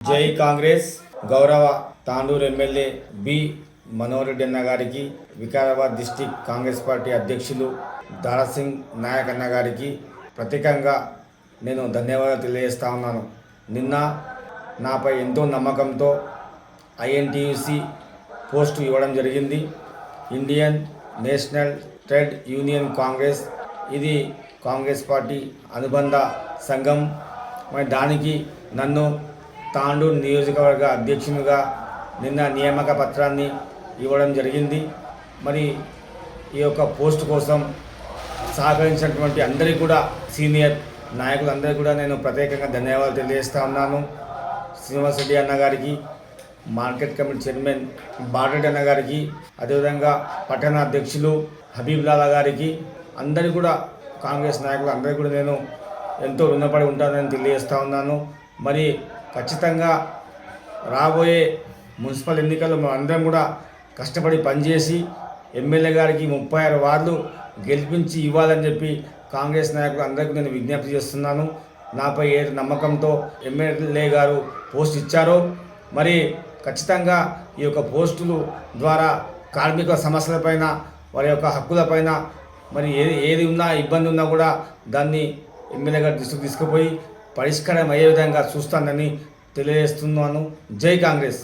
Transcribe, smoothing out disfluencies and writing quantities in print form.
జై కాంగ్రెస్. గౌరవ Tandur MLA B Manohar Reddy అన్న గారికి, వికారాబాద్ డిస్టిక్ కాంగ్రెస్ పార్టీ అధ్యక్షులు దారాసింగ్ నాయక్ అన్న గారికి ప్రత్యేకంగా నేను ధన్యవాదాలు తెలియజేస్తా ఉన్నాను. నిన్న నాపై ఎంతో నమ్మకంతో ఐఎన్టీయూసీ పోస్టు ఇవ్వడం జరిగింది. Indian national trade union Congress, ఇది కాంగ్రెస్ పార్టీ అనుబంధ సంఘం. మరి దానికి నన్ను తాండూరు నియోజకవర్గ అధ్యక్షునిగా నిన్న నియామక పత్రాన్ని ఇవ్వడం జరిగింది. మరి ఈ యొక్క పోస్ట్ కోసం సహకరించినటువంటి అందరికీ కూడా, సీనియర్ నాయకులందరికీ కూడా నేను ప్రత్యేకంగా ధన్యవాదాలు తెలియజేస్తా ఉన్నాను. శ్రీనివాస్ రెడ్డి అన్న గారికి, మార్కెట్ కమిటీ చైర్మన్ బారెడ్డి అన్న గారికి, అదేవిధంగా పట్టణ అధ్యక్షులు హబీబ్లాలా గారికి, అందరికీ కూడా కాంగ్రెస్ నాయకులు అందరికీ కూడా నేను ఎంతో రుణపడి ఉంటానని తెలియజేస్తూ ఉన్నాను. మరి ఖచ్చితంగా రాబోయే మున్సిపల్ ఎన్నికల్లో మనం అందరం కూడా కష్టపడి పనిచేసి ఎమ్మెల్యే గారికి 36 వార్డులు గెలిపించి ఇవ్వాలని చెప్పి కాంగ్రెస్ నాయకులు అందరికీ నేను విజ్ఞప్తి చేస్తున్నాను. నాపై ఏ నమ్మకంతో ఎమ్మెల్యే గారు పోస్ట్ ఇచ్చారో, మరి ఖచ్చితంగా ఈ యొక్క పోస్టులు ద్వారా కార్మిక సమస్యలపైన, వారి యొక్క హక్కులపైన మరి ఏది ఉన్నా ఇబ్బంది ఉన్నా కూడా దాన్ని ఎమ్మెల్యే గారి దృష్టికి తీసుకుపోయి పరిష్కారం అయ్యే విధంగా చూస్తానని తెలియజేస్తున్నాను. జై కాంగ్రెస్.